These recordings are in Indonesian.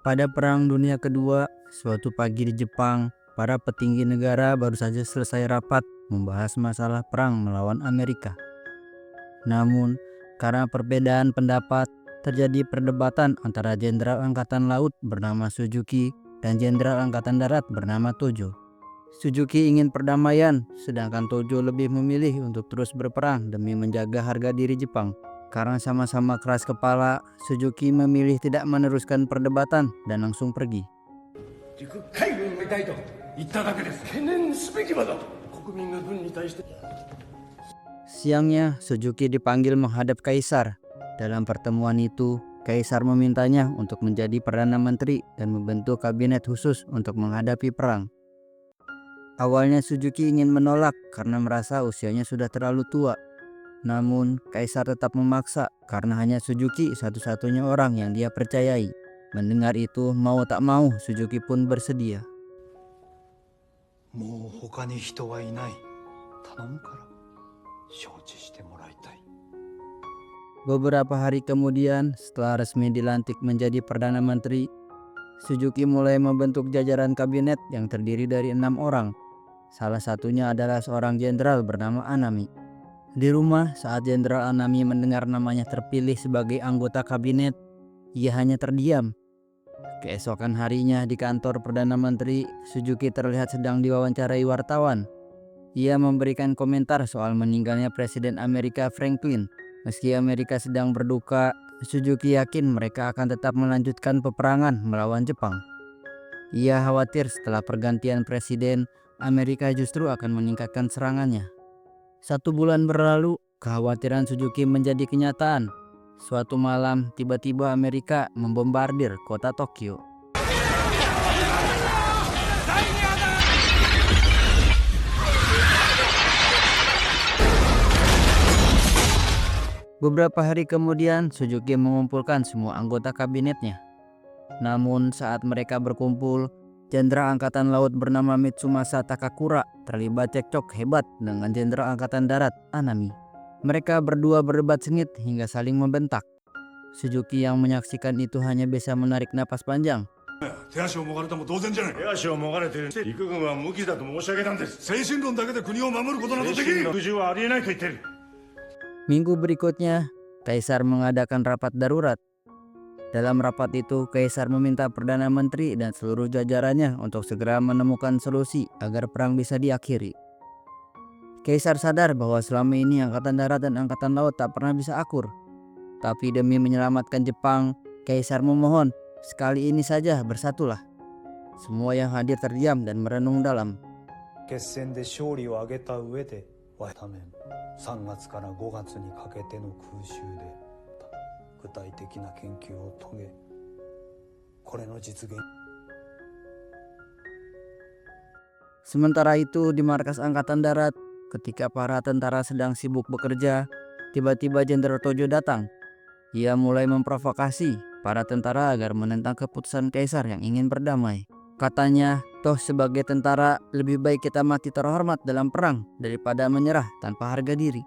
Pada Perang Dunia Kedua, suatu pagi di Jepang, para petinggi negara baru saja selesai rapat membahas masalah perang melawan Amerika. Namun, karena perbedaan pendapat, terjadi perdebatan antara Jenderal Angkatan Laut bernama Suzuki dan Jenderal Angkatan Darat bernama Tojo. Suzuki ingin perdamaian, sedangkan Tojo lebih memilih untuk terus berperang demi menjaga harga diri Jepang. Karena sama-sama keras kepala, Suzuki memilih tidak meneruskan perdebatan dan langsung pergi. Siangnya, Suzuki dipanggil menghadap Kaisar. Dalam pertemuan itu, Kaisar memintanya untuk menjadi Perdana Menteri dan membentuk kabinet khusus untuk menghadapi perang. Awalnya Suzuki ingin menolak karena merasa usianya sudah terlalu tua. Namun, Kaisar tetap memaksa karena hanya Suzuki satu-satunya orang yang dia percayai. Mendengar itu, mau tak mau, Suzuki pun bersedia. Beberapa hari kemudian, setelah resmi dilantik menjadi Perdana Menteri, Suzuki mulai membentuk jajaran kabinet yang terdiri dari 6 orang. Salah satunya adalah seorang jenderal bernama Anami. Di rumah, saat Jenderal Anami mendengar namanya terpilih sebagai anggota kabinet, ia hanya terdiam. Keesokan harinya di kantor Perdana Menteri, Suzuki terlihat sedang diwawancarai wartawan. Ia memberikan komentar soal meninggalnya Presiden Amerika Franklin. Meski Amerika sedang berduka, Suzuki yakin mereka akan tetap melanjutkan peperangan melawan Jepang. Ia khawatir setelah pergantian presiden, Amerika justru akan meningkatkan serangannya. 1 bulan berlalu, kekhawatiran Suzuki menjadi kenyataan. Suatu malam, tiba-tiba Amerika membombardir kota Tokyo. Beberapa hari kemudian, Suzuki mengumpulkan semua anggota kabinetnya. Namun, saat mereka berkumpul, Jenderal Angkatan Laut bernama Mitsumasa Takakura terlibat cekcok hebat dengan Jenderal Angkatan Darat Anami. Mereka berdua berdebat sengit hingga saling membentak. Suzuki yang menyaksikan itu hanya bisa menarik napas panjang. Minggu berikutnya, Kaisar mengadakan rapat darurat. Dalam rapat itu, Kaisar meminta Perdana Menteri dan seluruh jajarannya untuk segera menemukan solusi agar perang bisa diakhiri. Kaisar sadar bahwa selama ini Angkatan Darat dan Angkatan Laut tak pernah bisa akur. Tapi demi menyelamatkan Jepang, Kaisar memohon, sekali ini saja bersatulah. Semua yang hadir terdiam dan merenung dalam. Sementara itu di markas Angkatan Darat, ketika para tentara sedang sibuk bekerja, tiba-tiba Jenderal Tojo datang. Ia mulai memprovokasi para tentara agar menentang keputusan Kaisar yang ingin berdamai. Katanya, toh sebagai tentara lebih baik kita mati terhormat dalam perang daripada menyerah tanpa harga diri.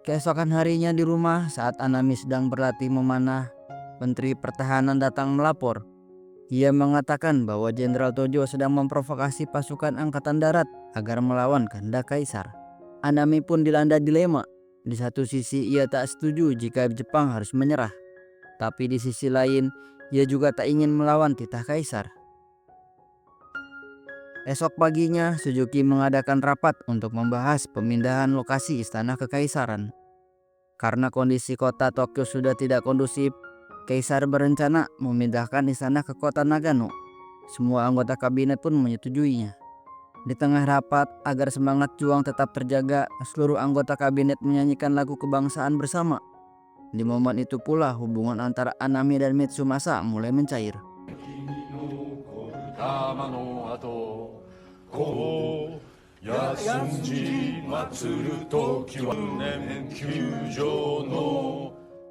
Keesokan harinya di rumah, saat Anami sedang berlatih memanah, Menteri Pertahanan datang melapor. Ia mengatakan bahwa Jenderal Tojo sedang memprovokasi pasukan Angkatan Darat agar melawan kehendak Kaisar. Anami pun dilanda dilema. Di satu sisi ia tak setuju jika Jepang harus menyerah. Tapi di sisi lain, ia juga tak ingin melawan titah Kaisar. Esok paginya, Suzuki mengadakan rapat untuk membahas pemindahan lokasi istana kekaisaran. Karena kondisi kota Tokyo sudah tidak kondusif, Kaisar berencana memindahkan istana ke kota Nagano. Semua anggota kabinet pun menyetujuinya. Di tengah rapat, agar semangat juang tetap terjaga, seluruh anggota kabinet menyanyikan lagu kebangsaan bersama. Di momen itu pula hubungan antara Anami dan Mitsumasa mulai mencair.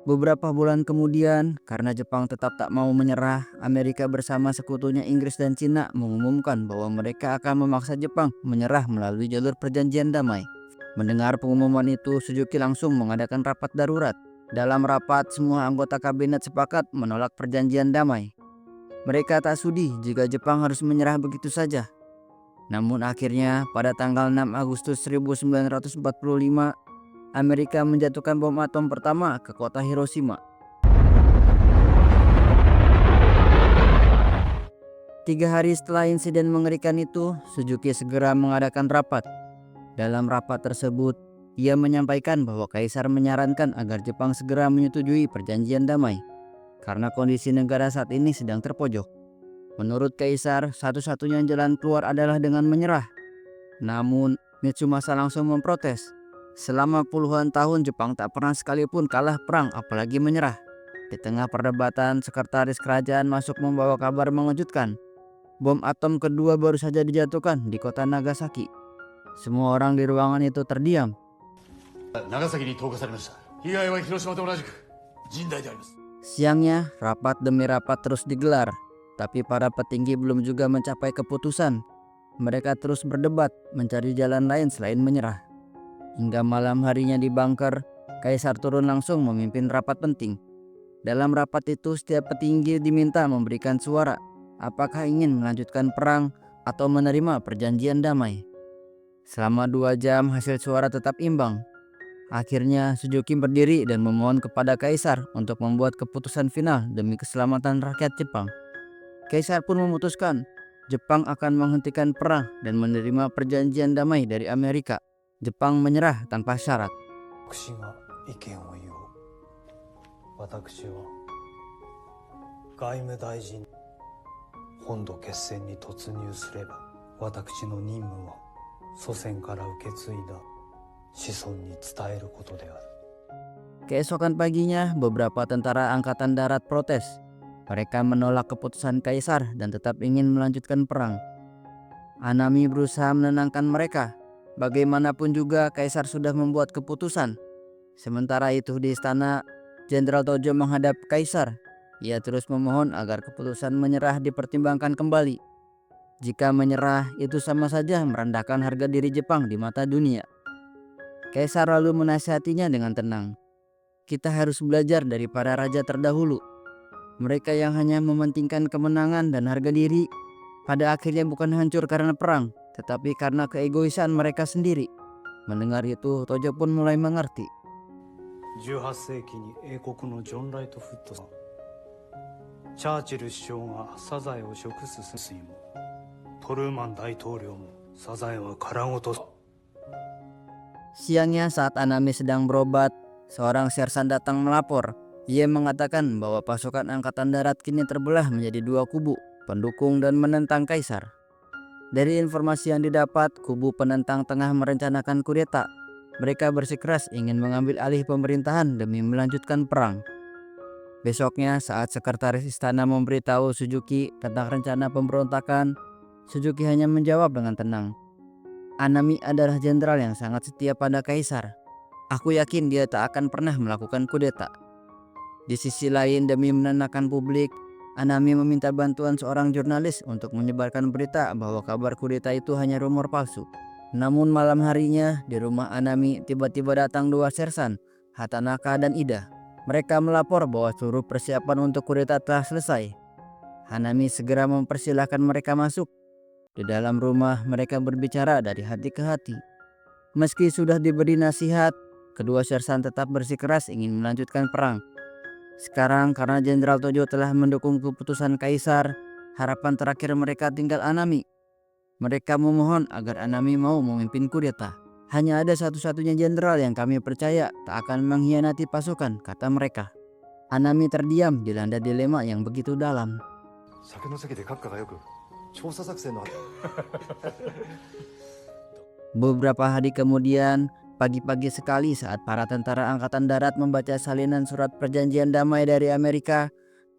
Beberapa bulan kemudian, karena Jepang tetap tak mau menyerah, Amerika bersama sekutunya Inggris dan Cina mengumumkan bahwa mereka akan memaksa Jepang menyerah melalui jalur perjanjian damai. Mendengar pengumuman itu, Suzuki langsung mengadakan rapat darurat. Dalam rapat, semua anggota kabinet sepakat menolak perjanjian damai. Mereka tak sudi jika Jepang harus menyerah begitu saja. Namun akhirnya, pada tanggal 6 Agustus 1945, Amerika menjatuhkan bom atom pertama ke kota Hiroshima. 3 hari setelah insiden mengerikan itu, Suzuki segera mengadakan rapat. Dalam rapat tersebut, ia menyampaikan bahwa Kaisar menyarankan agar Jepang segera menyetujui perjanjian damai, karena kondisi negara saat ini sedang terpojok. Menurut Kaisar, satu-satunya jalan keluar adalah dengan menyerah. Namun, Mitsumasa langsung memprotes. Selama puluhan tahun Jepang tak pernah sekalipun kalah perang, apalagi menyerah. Di tengah perdebatan, sekretaris kerajaan masuk membawa kabar mengejutkan. Bom atom kedua baru saja dijatuhkan di kota Nagasaki. Semua orang di ruangan itu terdiam. Siangnya, rapat demi rapat terus digelar, tapi para petinggi belum juga mencapai keputusan. Mereka terus berdebat, mencari jalan lain selain menyerah. Hingga malam harinya di bunker, Kaisar turun langsung memimpin rapat penting. Dalam rapat itu, setiap petinggi diminta memberikan suara, apakah ingin melanjutkan perang atau menerima perjanjian damai. Selama 2 jam, hasil suara tetap imbang. Akhirnya, Suzuki berdiri dan memohon kepada Kaisar untuk membuat keputusan final demi keselamatan rakyat Jepang. Kaisar pun memutuskan Jepang akan menghentikan perang dan menerima perjanjian damai dari Amerika. Jepang menyerah tanpa syarat. Keesokan paginya, beberapa tentara angkatan darat protes. Mereka menolak keputusan Kaisar dan tetap ingin melanjutkan perang. Anami berusaha menenangkan mereka. Bagaimanapun juga Kaisar sudah membuat keputusan. Sementara itu di istana, Jenderal Tojo menghadap Kaisar. Ia terus memohon agar keputusan menyerah dipertimbangkan kembali. Jika menyerah, itu sama saja merendahkan harga diri Jepang di mata dunia. Kaisar lalu menasihatinya dengan tenang. Kita harus belajar dari para raja terdahulu. Mereka yang hanya mementingkan kemenangan dan harga diri, pada akhirnya bukan hancur karena perang, tetapi karena keegoisan mereka sendiri. Mendengar itu, Tojo pun mulai mengerti. 18世紀に英国のジョン・ライトフットさん、チャーチル首相がサザエを食す水も、トルーマン大統領もサザエは殻ごと。 Siangnya saat Anami sedang berobat, seorang sersan datang melapor. Ia mengatakan bahwa pasukan angkatan darat kini terbelah menjadi 2 kubu, pendukung dan menentang Kaisar. Dari informasi yang didapat, kubu penentang tengah merencanakan kudeta. Mereka bersikeras ingin mengambil alih pemerintahan demi melanjutkan perang. Besoknya, saat sekretaris istana memberitahu Suzuki tentang rencana pemberontakan, Suzuki hanya menjawab dengan tenang. Anami adalah jenderal yang sangat setia pada Kaisar. Aku yakin dia tak akan pernah melakukan kudeta. Di sisi lain, demi menenangkan publik, Anami meminta bantuan seorang jurnalis untuk menyebarkan berita bahwa kabar kudeta itu hanya rumor palsu. Namun malam harinya, di rumah Anami tiba-tiba datang 2 sersan, Hatanaka dan Ida. Mereka melapor bahwa seluruh persiapan untuk kudeta telah selesai. Hanami segera mempersilahkan mereka masuk. Di dalam rumah, mereka berbicara dari hati ke hati. Meski sudah diberi nasihat, kedua sersan tetap bersikeras ingin melanjutkan perang. Sekarang karena Jenderal Tojo telah mendukung keputusan Kaisar, harapan terakhir mereka tinggal Anami. Mereka memohon agar Anami mau memimpin kudeta. Hanya ada satu-satunya jenderal yang kami percaya tak akan mengkhianati pasukan, kata mereka. Anami terdiam dilanda dilema yang begitu dalam. Beberapa hari kemudian, pagi-pagi sekali saat para tentara angkatan darat membaca salinan surat perjanjian damai dari Amerika,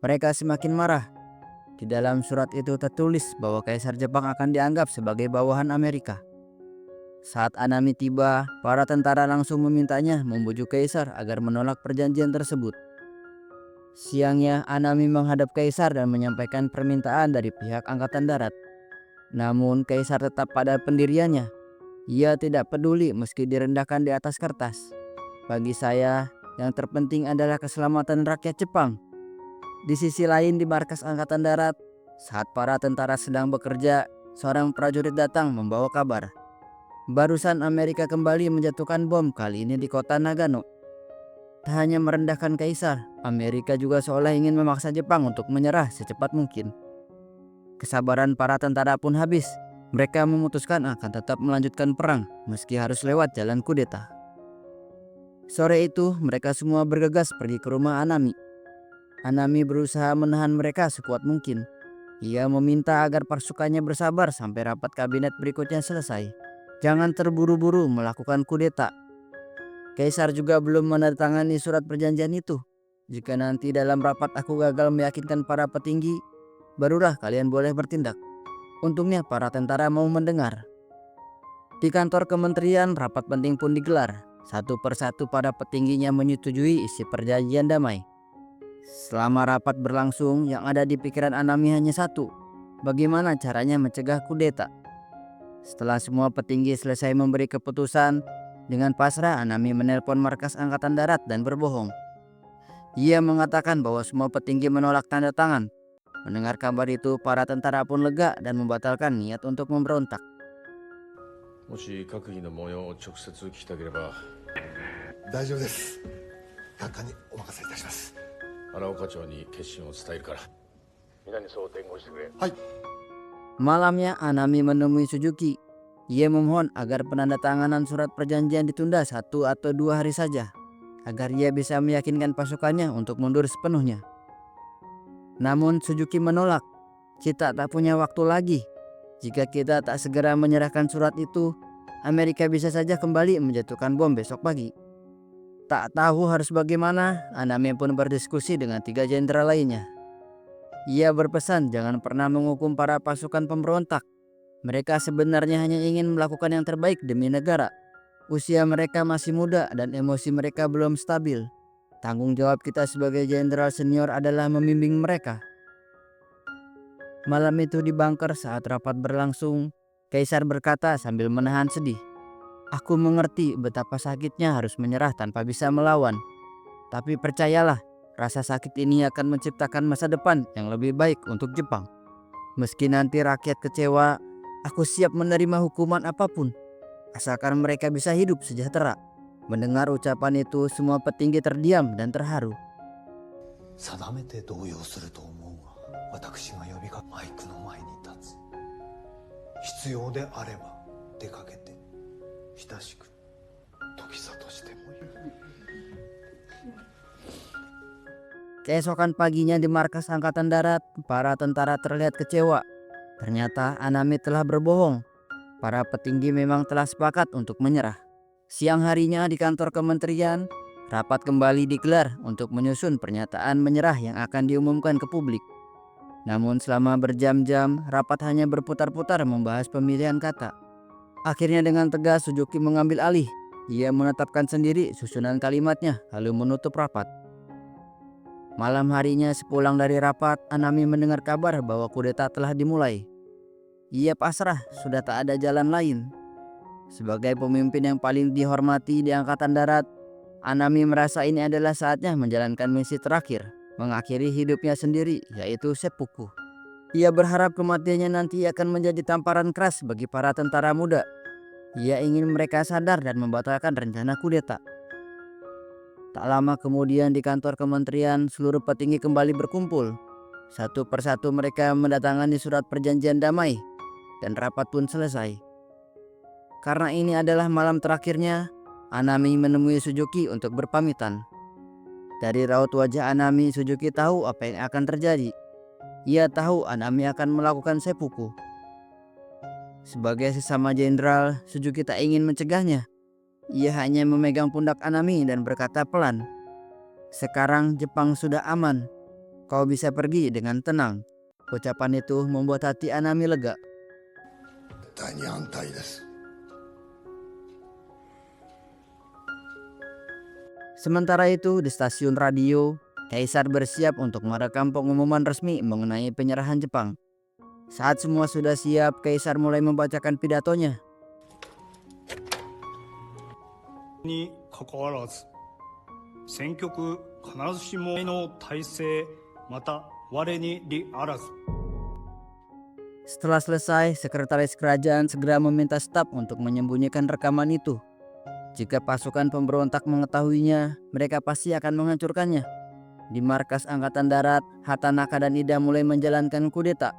mereka semakin marah. Di dalam surat itu tertulis bahwa Kaisar Jepang akan dianggap sebagai bawahan Amerika. Saat Anami tiba, para tentara langsung memintanya membujuk Kaisar agar menolak perjanjian tersebut. Siangnya, Anami menghadap Kaisar dan menyampaikan permintaan dari pihak Angkatan Darat. Namun, Kaisar tetap pada pendiriannya. Ia tidak peduli meski direndahkan di atas kertas. Bagi saya, yang terpenting adalah keselamatan rakyat Jepang. Di sisi lain di markas Angkatan Darat, saat para tentara sedang bekerja, seorang prajurit datang membawa kabar. Barusan Amerika kembali menjatuhkan bom, kali ini di kota Nagano. Tak hanya merendahkan Kaisar, Amerika juga seolah ingin memaksa Jepang untuk menyerah secepat mungkin. Kesabaran para tentara pun habis. Mereka memutuskan akan tetap melanjutkan perang meski harus lewat jalan kudeta. Sore itu mereka semua bergegas pergi ke rumah Anami. Anami berusaha menahan mereka sekuat mungkin. Ia meminta agar pasukannya bersabar sampai rapat kabinet berikutnya selesai. Jangan terburu-buru melakukan kudeta. Kaisar juga belum menandatangani surat perjanjian itu. Jika nanti dalam rapat aku gagal meyakinkan para petinggi, barulah kalian boleh bertindak. Untungnya para tentara mau mendengar. Di kantor kementerian, rapat penting pun digelar. Satu persatu para petingginya menyetujui isi perjanjian damai. Selama rapat berlangsung, yang ada di pikiran Anami hanya satu. Bagaimana caranya mencegah kudeta? Setelah semua petinggi selesai memberi keputusan, dengan pasrah Anami menelpon markas Angkatan Darat dan berbohong. Ia mengatakan bahwa semua petinggi menolak tanda tangan. Mendengar kabar itu, para tentara pun lega dan membatalkan niat untuk memberontak. もし閣議の模様を直接聞きたければ大丈夫です。閣下にお任せいたします。荒岡町に決心を伝えるから皆にそう伝言してくれ。はい。 Malamnya Anami menemui Suzuki. Ia memohon agar penandatanganan surat perjanjian ditunda 1 atau 2 hari saja, agar ia bisa meyakinkan pasukannya untuk mundur sepenuhnya. Namun Suzuki menolak. Kita tak punya waktu lagi. Jika kita tak segera menyerahkan surat itu, Amerika bisa saja kembali menjatuhkan bom besok pagi. Tak tahu harus bagaimana, Anami pun berdiskusi dengan 3 jenderal lainnya. Ia berpesan jangan pernah menghukum para pasukan pemberontak. Mereka sebenarnya hanya ingin melakukan yang terbaik demi negara. Usia mereka masih muda dan emosi mereka belum stabil. Tanggung jawab kita sebagai jenderal senior adalah membimbing mereka. Malam itu di bunker saat rapat berlangsung, Kaisar berkata sambil menahan sedih. Aku mengerti betapa sakitnya harus menyerah tanpa bisa melawan. Tapi percayalah, rasa sakit ini akan menciptakan masa depan yang lebih baik untuk Jepang. Meski nanti rakyat kecewa, aku siap menerima hukuman apapun, asalkan mereka bisa hidup sejahtera. Mendengar ucapan itu, semua petinggi terdiam dan terharu. 定めて動揺すると思うが、私が呼びかけマイクの前に立つ。必要であれば出かけて、親しく時里してもよい。 Keesokan paginya di markas Angkatan Darat, para tentara terlihat kecewa. Ternyata Anami telah berbohong. Para petinggi memang telah sepakat untuk menyerah. Siang harinya di kantor kementerian, rapat kembali digelar untuk menyusun pernyataan menyerah yang akan diumumkan ke publik. Namun selama berjam-jam, rapat hanya berputar-putar membahas pemilihan kata. Akhirnya dengan tegas Suzuki mengambil alih. Ia menetapkan sendiri susunan kalimatnya lalu menutup rapat. Malam harinya sepulang dari rapat, Anami mendengar kabar bahwa kudeta telah dimulai. Ia pasrah, sudah tak ada jalan lain. Sebagai pemimpin yang paling dihormati di Angkatan Darat, Anami merasa ini adalah saatnya menjalankan misi terakhir, mengakhiri hidupnya sendiri, yaitu seppuku. Ia berharap kematiannya nanti akan menjadi tamparan keras bagi para tentara muda. Ia ingin mereka sadar dan membatalkan rencana kudeta. Tak lama kemudian di kantor kementerian, seluruh petinggi kembali berkumpul. Satu persatu mereka mendatangani surat perjanjian damai, dan rapat pun selesai. Karena ini adalah malam terakhirnya, Anami menemui Suzuki untuk berpamitan. Dari raut wajah Anami, Suzuki tahu apa yang akan terjadi. Ia tahu Anami akan melakukan seppuku. Sebagai sesama jenderal, Suzuki tak ingin mencegahnya. Ia hanya memegang pundak Anami dan berkata pelan, "Sekarang Jepang sudah aman. Kau bisa pergi dengan tenang." Ucapan itu membuat hati Anami lega. 絶対に安泰です。 Sementara itu di stasiun radio, Kaisar bersiap untuk merekam pengumuman resmi mengenai penyerahan Jepang. Saat semua sudah siap, Kaisar mulai membacakan pidatonya. に関わらず戦局必ずしもの体制また我に利あらず Setelah selesai, sekretaris kerajaan segera meminta staf untuk menyembunyikan rekaman itu. Jika pasukan pemberontak mengetahuinya, mereka pasti akan menghancurkannya. Di markas Angkatan Darat, Hatanaka dan Ida mulai menjalankan kudeta.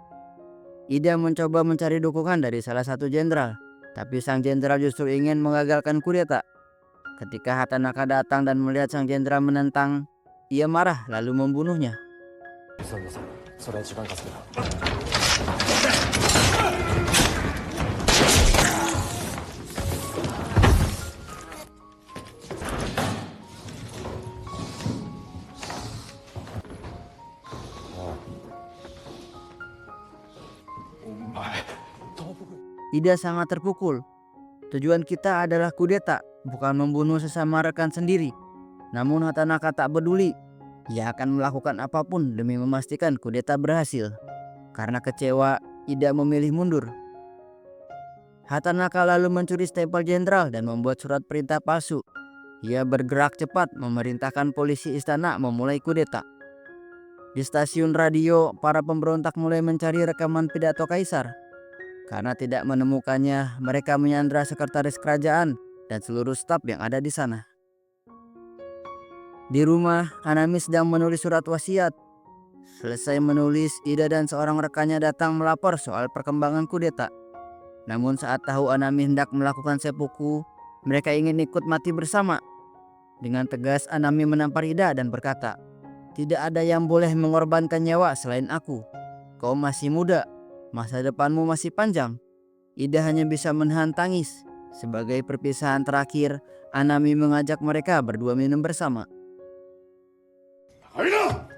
Ida mencoba mencari dukungan dari salah satu jenderal, tapi sang jenderal justru ingin mengagalkan kudeta. Ketika Hatanaka datang dan melihat sang jenderal menentang, ia marah lalu membunuhnya. Ida sangat terpukul. Tujuan kita adalah kudeta, bukan membunuh sesama rekan sendiri. Namun Hatanaka tak peduli. Ia akan melakukan apapun demi memastikan kudeta berhasil. Karena kecewa, Ida memilih mundur. Hatanaka lalu mencuri stempel jenderal dan membuat surat perintah palsu. Ia bergerak cepat memerintahkan polisi istana memulai kudeta. Di stasiun radio, para pemberontak mulai mencari rekaman pidato kaisar. Karena tidak menemukannya, mereka menyandra sekretaris kerajaan dan seluruh staf yang ada di sana. Di rumah, Hanami sedang menulis surat wasiat. Selesai menulis, Ida dan seorang rekannya datang melapor soal perkembangan kudeta. Namun saat tahu Hanami hendak melakukan seppuku, mereka ingin ikut mati bersama. Dengan tegas, Hanami menampar Ida dan berkata, "Tidak ada yang boleh mengorbankan nyawa selain aku. Kau masih muda. Masa depanmu masih panjang." Ida hanya bisa menahan tangis. Sebagai perpisahan terakhir, Hanami mengajak mereka berdua minum bersama. 高いな。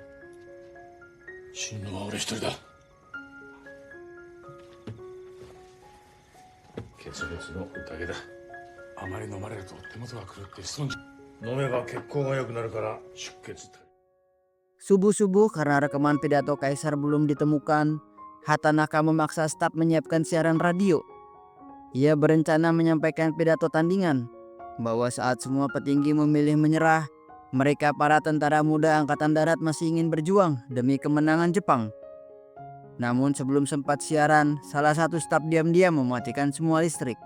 死ぬのは俺一人だ。血物の宴だ。あまり飲まれると手元が狂って損じ。飲めば血行が良くなるから出血たり。 Subuh-subuh karena rekaman pidato kaisar belum ditemukan, Hatanaka memaksa staf menyiapkan siaran radio. Ia berencana menyampaikan pidato tandingan bahwa saat semua petinggi memilih menyerah, mereka para tentara muda Angkatan Darat masih ingin berjuang demi kemenangan Jepang. Namun sebelum sempat siaran, salah satu staf diam-diam mematikan semua listrik.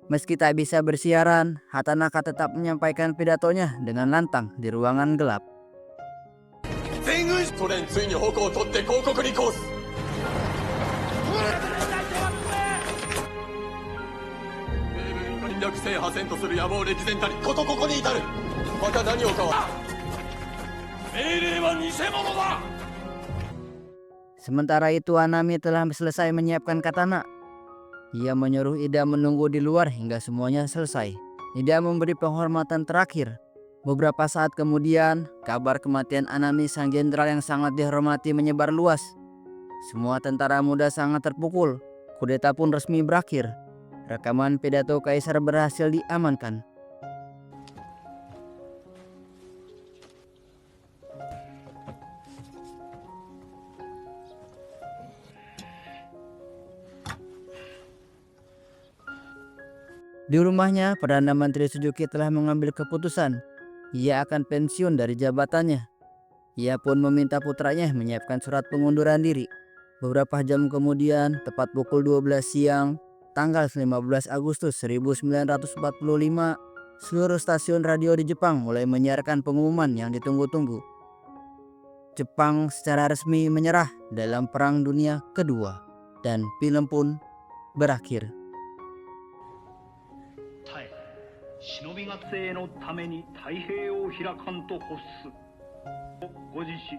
Meski tak bisa bersiaran, Hatanaka tetap menyampaikan pidatonya dengan lantang di ruangan gelap. ソ連ついに矛を取って広告に抗す。米軍が略制破線とする野望歴然たりことここに至る。また何をかは命令は偽物だ。 Sementara itu Hanami telah selesai menyiapkan katana. Ia menyuruh Ida menunggu di luar hingga semuanya selesai. Ida memberi penghormatan terakhir. Beberapa saat kemudian, kabar kematian Hanami sang jenderal yang sangat dihormati menyebar luas. Semua tentara muda sangat terpukul. Kudeta pun resmi berakhir. Rekaman pidato kaisar berhasil diamankan. Di rumahnya, Perdana Menteri Suzuki telah mengambil keputusan. Ia akan pensiun dari jabatannya. Ia pun meminta putranya menyiapkan surat pengunduran diri. Beberapa jam kemudian, tepat pukul 12 siang, tanggal 15 Agustus 1945, seluruh stasiun radio di Jepang mulai menyiarkan pengumuman yang ditunggu-tunggu. Jepang secara resmi menyerah dalam Perang Dunia Kedua, dan film pun berakhir. 忍びがつへのために太平洋を開かんと欲すご自死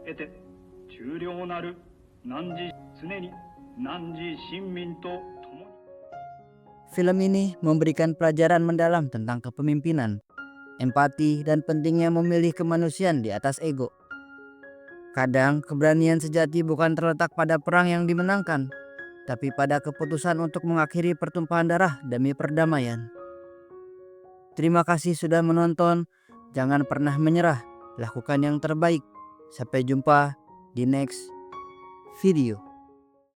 得て重量なる汝常に汝臣民と共に Film ini memberikan pelajaran mendalam tentang kepemimpinan, empati, dan pentingnya memilih kemanusiaan di atas ego. Kadang keberanian sejati bukan terletak pada perang yang dimenangkan, tapi pada keputusan untuk mengakhiri pertumpahan darah demi perdamaian. Terima kasih sudah menonton. Jangan pernah menyerah. lakukan yang terbaik. Sampai jumpa di next video.